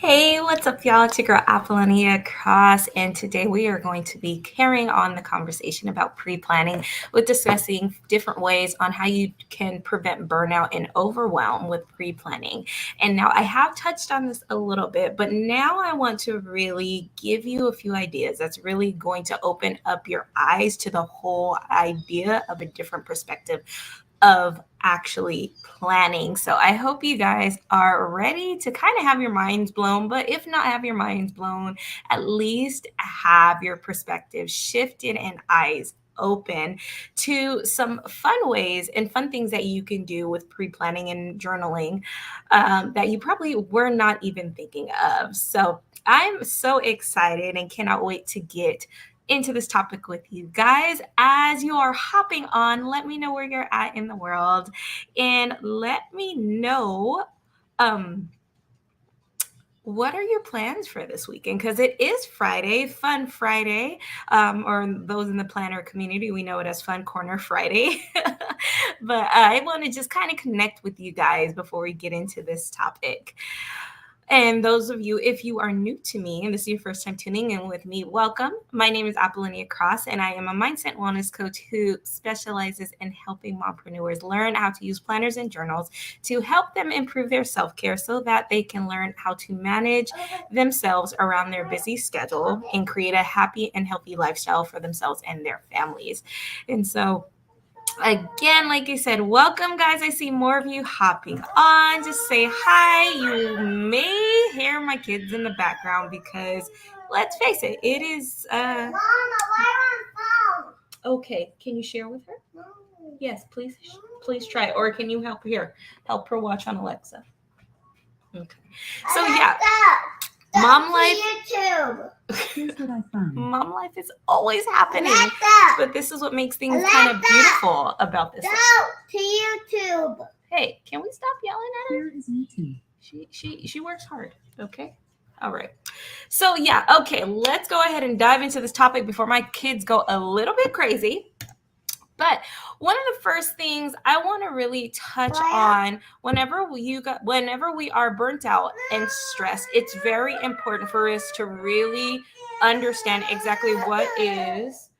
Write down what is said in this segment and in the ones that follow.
Hey, what's up, y'all? It's your girl Apolonia Cross, and today we are going to be carrying on the conversation about pre-planning with discussing different ways on how you can prevent burnout and overwhelm with pre-planning. And now I have touched on this a little bit, but now I want to really give you a few ideas that's really going to open up your eyes to the whole idea of a different perspective of actually planning. So I hope you guys are ready to kind of have your minds blown, but if not have your minds blown, at least have your perspective shifted and eyes open to some fun ways and fun things that you can do with pre-planning and journaling that you probably were not even thinking of. So I'm so excited and cannot wait to get into this topic with you guys. As you are hopping on, let me know where you're at in the world and let me know um, what are your plans for this weekend? Because it is Friday, Fun Friday, or those in the planner community, we know it as Fun Corner Friday. But I want to just kind of connect with you guys before we get into this topic. And those of you, if you are new to me and this is your first time tuning in with me, welcome. My name is Apolonia Cross, and I am a mindset wellness coach who specializes in helping mompreneurs learn how to use planners and journals to help them improve their self-care so that they can learn how to manage themselves around their busy schedule and create a happy and healthy lifestyle for themselves and their families. And so, again, like I said, welcome, guys. I see more of you hopping on. Just say hi. You may hear my kids in the background because, let's face it, it is. Mama, why on phone? Okay, can you share with her? Yes, please try. Or can you help her watch on Alexa? Okay. So yeah, mom life. YouTube. Here's what I found. Mom life is always happening, Alexa, but this is what makes things kind of Alexa, beautiful about this. go to YouTube. Hey, can we stop yelling at her? Here is YouTube. She works hard. Okay. All right. So yeah, okay, let's go ahead and dive into this topic before my kids go a little bit crazy. But one of the first things I want to really touch on whenever we are burnt out and stressed, it's very important for us to really understand exactly what is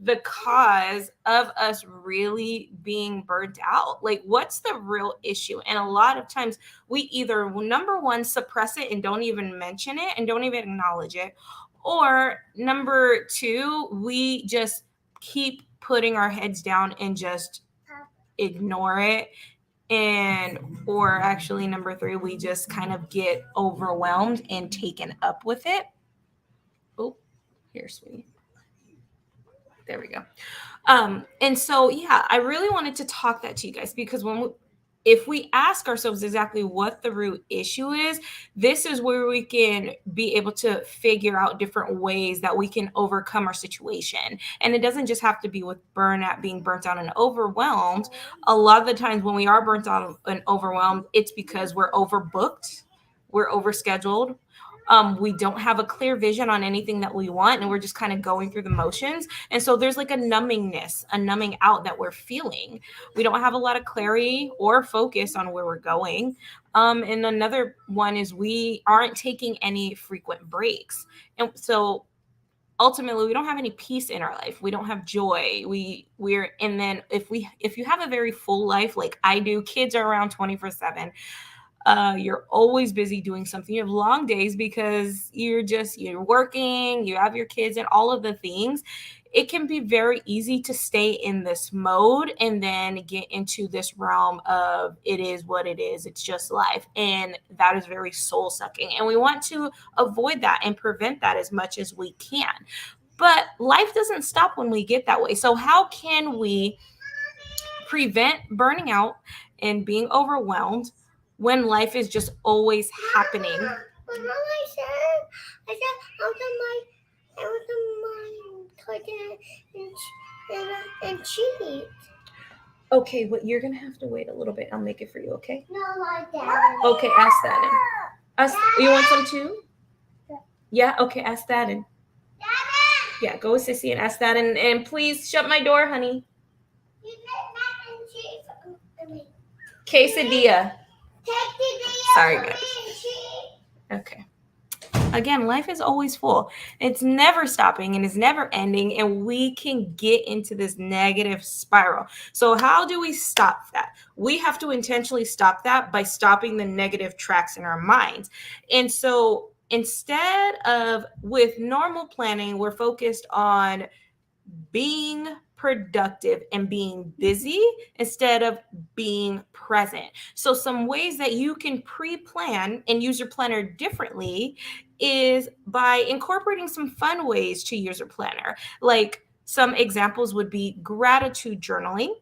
the cause of us really being burnt out. Like, what's the real issue? And a lot of times we either, number one, suppress it and don't even mention it and don't even acknowledge it, or number two, we just keep putting our heads down and just ignore it. And or actually number three, we just kind of get overwhelmed and taken up with it. Oh, here, sweetie. There we go. And so, yeah, I really wanted to talk that to you guys because if we ask ourselves exactly what the root issue is, this is where we can be able to figure out different ways that we can overcome our situation. And it doesn't just have to be with burnout, being burnt out and overwhelmed. A lot of the times when we are burnt out and overwhelmed, it's because we're overbooked, we're overscheduled. We don't have a clear vision on anything that we want, and we're just kind of going through the motions. And so there's like a numbing out that we're feeling. We don't have a lot of clarity or focus on where we're going. And another one is we aren't taking any frequent breaks. And so ultimately we don't have any peace in our life. We don't have joy. And then if you have a very full life like I do, kids are around 24/7. You're always busy doing something. You have long days because you're working, you have your kids and all of the things. It can be very easy to stay in this mode and then get into this realm of it is what it is. It's just life. And that is very soul sucking. And we want to avoid that and prevent that as much as we can. But life doesn't stop when we get that way. So how can we prevent burning out and being overwhelmed when life is just always happening? I said, I was on my and cheat. Okay, but you're gonna have to wait a little bit. I'll make it for you, okay? No, like that. Okay, ask that. You want some too? Yeah, okay, ask that. And yeah, go with Sissy and ask that. And please shut my door, honey. You said mac and cheese. Quesadilla. Quesadilla. Sorry, guys. Okay. Again, life is always full. It's never stopping and it's never ending. And we can get into this negative spiral. So, how do we stop that? We have to intentionally stop that by stopping the negative tracks in our minds. And so, instead of with normal planning, we're focused on being productive and being busy instead of being present. So, some ways that you can pre plan and use your planner differently is by incorporating some fun ways to use your planner. Like some examples would be gratitude journaling.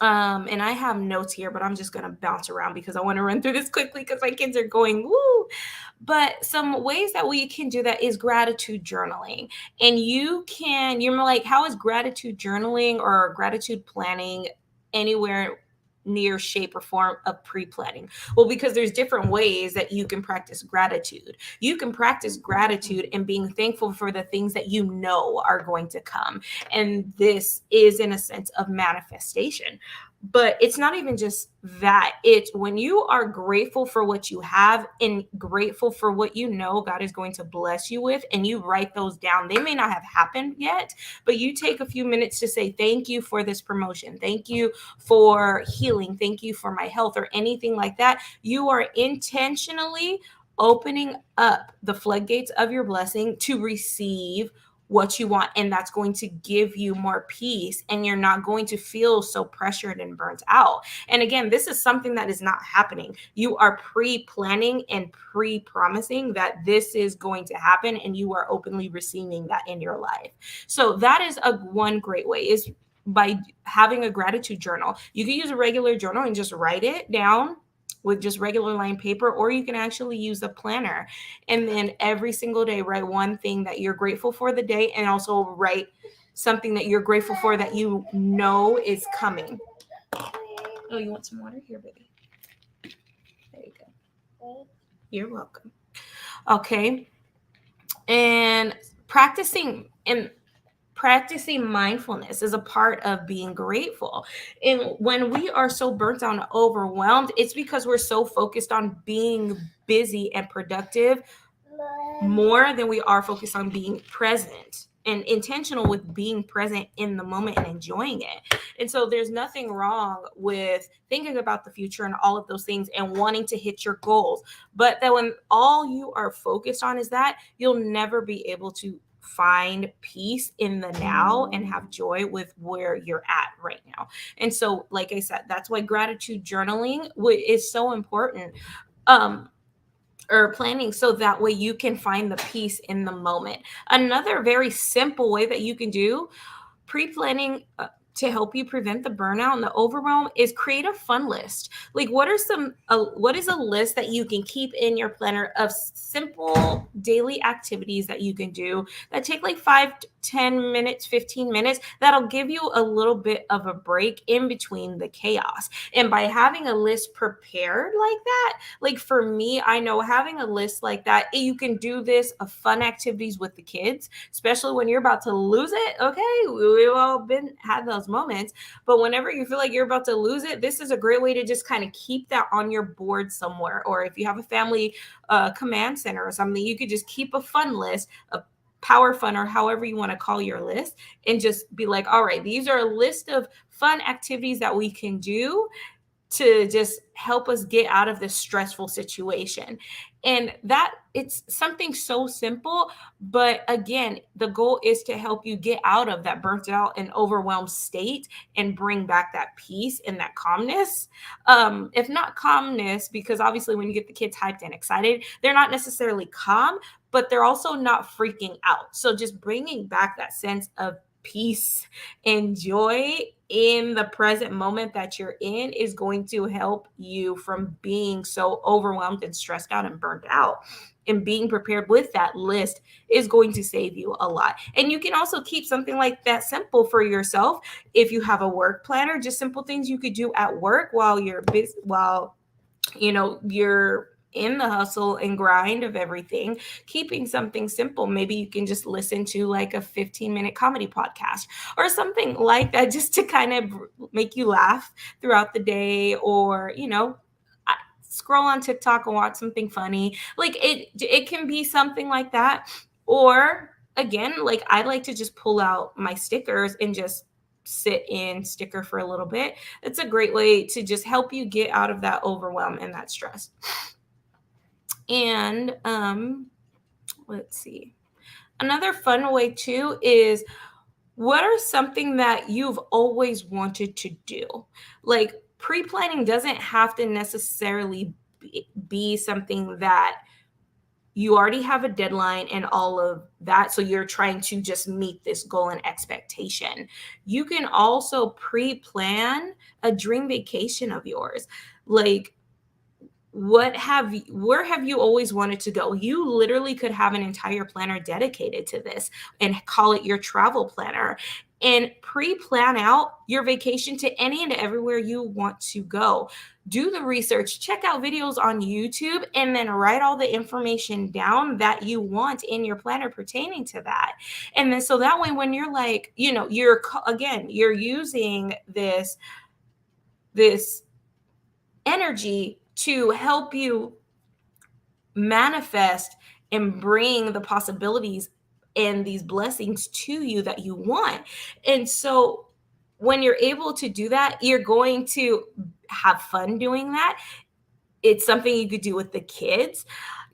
And I have notes here, but I'm just going to bounce around because I want to run through this quickly because my kids are going, woo. But some ways that we can do that is gratitude journaling. And you're like, how is gratitude journaling or gratitude planning anywhere near shape or form of pre-planning? Well, because there's different ways that you can practice gratitude. You can practice gratitude and being thankful for the things that you know are going to come. And this is in a sense of manifestation. But it's not even just that. It's when you are grateful for what you have and grateful for what you know God is going to bless you with, and you write those down. They may not have happened yet, but you take a few minutes to say, thank you for this promotion. Thank you for healing. Thank you for my health or anything like that. You are intentionally opening up the floodgates of your blessing to receive what you want, and that's going to give you more peace, and you're not going to feel so pressured and burnt out. And again, this is something that is not happening. You are pre-planning and pre-promising that this is going to happen, and you are openly receiving that in your life. So that is one great way, is by having a gratitude journal. You can use a regular journal and just write it down with just regular line paper, or you can actually use a planner. And then every single day, write one thing that you're grateful for the day, and also write something that you're grateful for that you know is coming. Oh, you want some water? Here, baby. There you go. You're welcome. Okay. And practicing mindfulness is a part of being grateful. And when we are so burnt out and overwhelmed, it's because we're so focused on being busy and productive more than we are focused on being present and intentional with being present in the moment and enjoying it. And so there's nothing wrong with thinking about the future and all of those things and wanting to hit your goals. But that when all you are focused on is that, you'll never be able to find peace in the now and have joy with where you're at right now. And so, like I said, that's why gratitude journaling is so important. Or planning, so that way you can find the peace in the moment. Another very simple way that you can do pre-planning to help you prevent the burnout and the overwhelm is create a fun list. Like, what is a list that you can keep in your planner of simple daily activities that you can do that take like 5 to 10 minutes, 15 minutes, that'll give you a little bit of a break in between the chaos. And by having a list prepared like that, like for me, I know having a list like that, you can do this of fun activities with the kids, especially when you're about to lose it. Okay, we've all had those moments, but whenever you feel like you're about to lose it, this is a great way to just kind of keep that on your board somewhere. Or if you have a family command center or something, you could just keep a fun list of power fun, or however you want to call your list, and just be like, all right, these are a list of fun activities that we can do to just help us get out of this stressful situation. And that it's something so simple, but again, the goal is to help you get out of that burnt out and overwhelmed state and bring back that peace and that calmness. If not calmness, because obviously when you get the kids hyped and excited, they're not necessarily calm, but they're also not freaking out. So just bringing back that sense of peace and joy in the present moment that you're in is going to help you from being so overwhelmed and stressed out and burnt out. And being prepared with that list is going to save you a lot. And you can also keep something like that simple for yourself. If you have a work planner, just simple things you could do at work while you're busy, while you're in the hustle and grind of everything. Keeping something simple, maybe you can just listen to like a 15-minute comedy podcast or something like that, just to kind of make you laugh throughout the day. Or scroll on TikTok and watch something funny. Like it can be something like that. Or again, like I like to just pull out my stickers and just sit in sticker for a little bit. It's a great way to just help you get out of that overwhelm and that stress. And let's see. Another fun way too is, what are something that you've always wanted to do? Like pre-planning doesn't have to necessarily be something that you already have a deadline and all of that, so you're trying to just meet this goal and expectation. You can also pre-plan a dream vacation of yours. Like, where have you always wanted to go? You literally could have an entire planner dedicated to this and call it your travel planner, and pre-plan out your vacation to any and everywhere you want to go. Do the research, check out videos on YouTube, and then write all the information down that you want in your planner pertaining to that. And then so that way, when you're like, you're using this energy to help you manifest and bring the possibilities and these blessings to you that you want. And so when you're able to do that, you're going to have fun doing that. It's something you could do with the kids.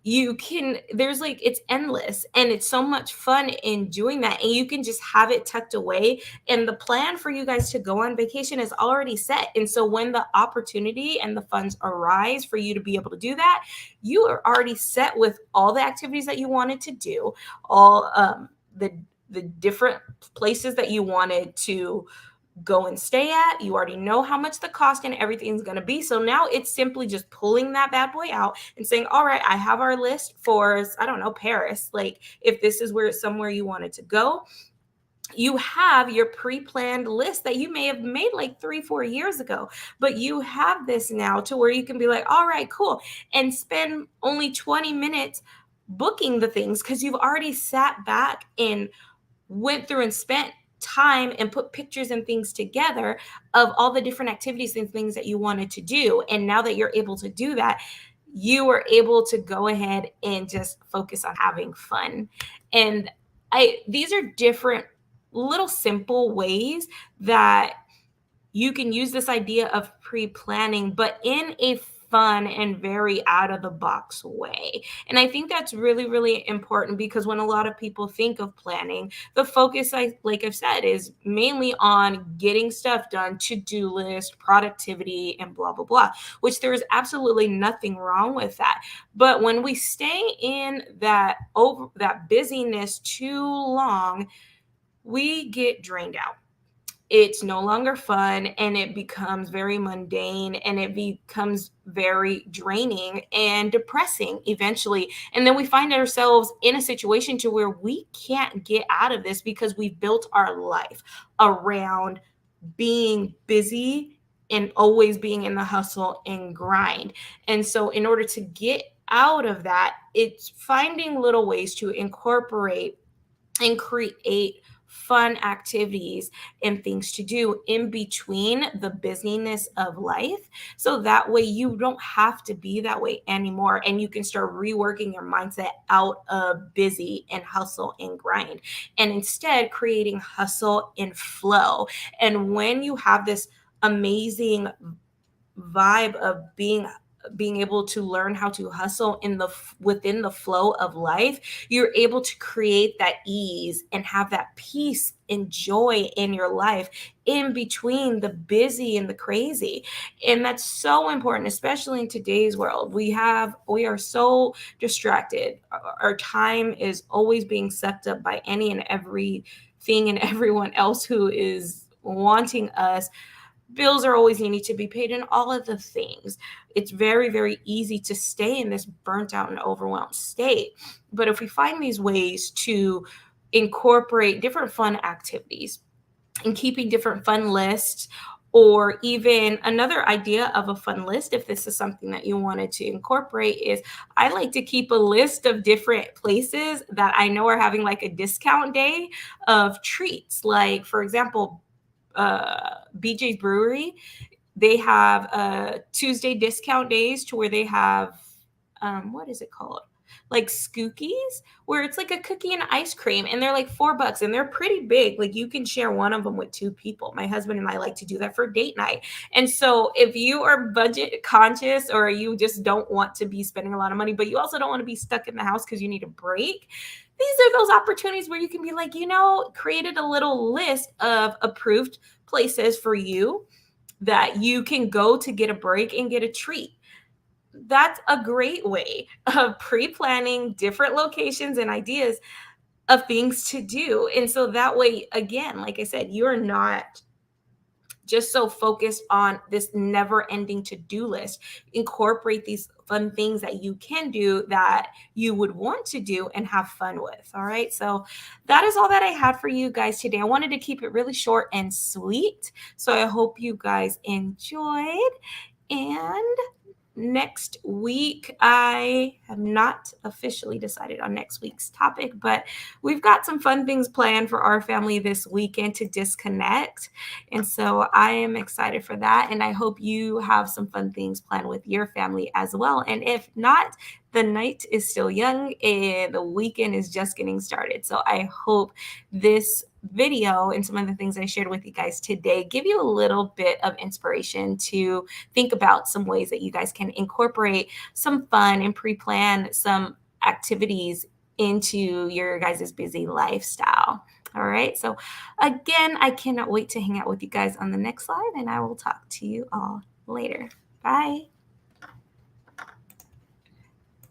It's endless, and it's so much fun in doing that, and you can just have it tucked away, and the plan for you guys to go on vacation is already set. And so when the opportunity and the funds arise for you to be able to do that, you are already set with all the activities that you wanted to do, all the different places that you wanted to go and stay at. You already know how much the cost and everything's going to be. So now it's simply just pulling that bad boy out and saying, all right, I have our list for, I don't know, Paris. Like if this is somewhere you wanted to go, you have your pre-planned list that you may have made like 3-4 years ago, but you have this now to where you can be like, all right, cool. And spend only 20 minutes booking the things because you've already sat back and went through and spent time and put pictures and things together of all the different activities and things that you wanted to do. And now that you're able to do that, you are able to go ahead and just focus on having fun. And these are different little simple ways that you can use this idea of pre-planning, but in a fun and very out of the box way. And I think that's really, really important, because when a lot of people think of planning, the focus, like I've said, is mainly on getting stuff done, to-do list, productivity, and blah, blah, blah, which there is absolutely nothing wrong with that. But when we stay in that busyness too long, we get drained out. It's no longer fun, and it becomes very mundane, and it becomes very draining and depressing eventually. And then we find ourselves in a situation to where we can't get out of this because we've built our life around being busy and always being in the hustle and grind. And so in order to get out of that, it's finding little ways to incorporate and create fun activities and things to do in between the busyness of life. So that way you don't have to be that way anymore. And you can start reworking your mindset out of busy and hustle and grind, and instead creating hustle and flow. And when you have this amazing vibe of being able to learn how to hustle within the flow of life, you're able to create that ease and have that peace and joy in your life in between the busy and the crazy. And that's so important, especially in today's world. We are so distracted. Our time is always being sucked up by any and everything and everyone else who is wanting us. Bills are always needing to be paid, and all of the things. It's very, very easy to stay in this burnt out and overwhelmed state. But if we find these ways to incorporate different fun activities and keeping different fun lists, or even another idea of a fun list, if this is something that you wanted to incorporate, is I like to keep a list of different places that I know are having like a discount day of treats. Like, for example, BJ's Brewery, They have Tuesday discount days to where they have, what is it called? Like Skookies, where it's like a cookie and ice cream, and they're like $4, and they're pretty big. Like you can share one of them with 2 people. My husband and I like to do that for date night. And so if you are budget conscious, or you just don't want to be spending a lot of money, but you also don't want to be stuck in the house because you need a break, these are those opportunities where you can be like, created a little list of approved places for you that you can go to get a break and get a treat. That's a great way of pre-planning different locations and ideas of things to do. And so that way, again, like I said, you're not just so focused on this never-ending to-do list. Incorporate these fun things that you can do that you would want to do and have fun with. All right. So that is all that I had for you guys today. I wanted to keep it really short and sweet. So I hope you guys enjoyed. And next week, I have not officially decided on next week's topic, but we've got some fun things planned for our family this weekend to disconnect. And so I am excited for that. And I hope you have some fun things planned with your family as well. And if not, the night is still young and the weekend is just getting started. So I hope this video and some of the things I shared with you guys today give you a little bit of inspiration to think about some ways that you guys can incorporate some fun and pre-plan some activities into your guys' busy lifestyle. All right. So again, I cannot wait to hang out with you guys on the next slide, and I will talk to you all later. Bye.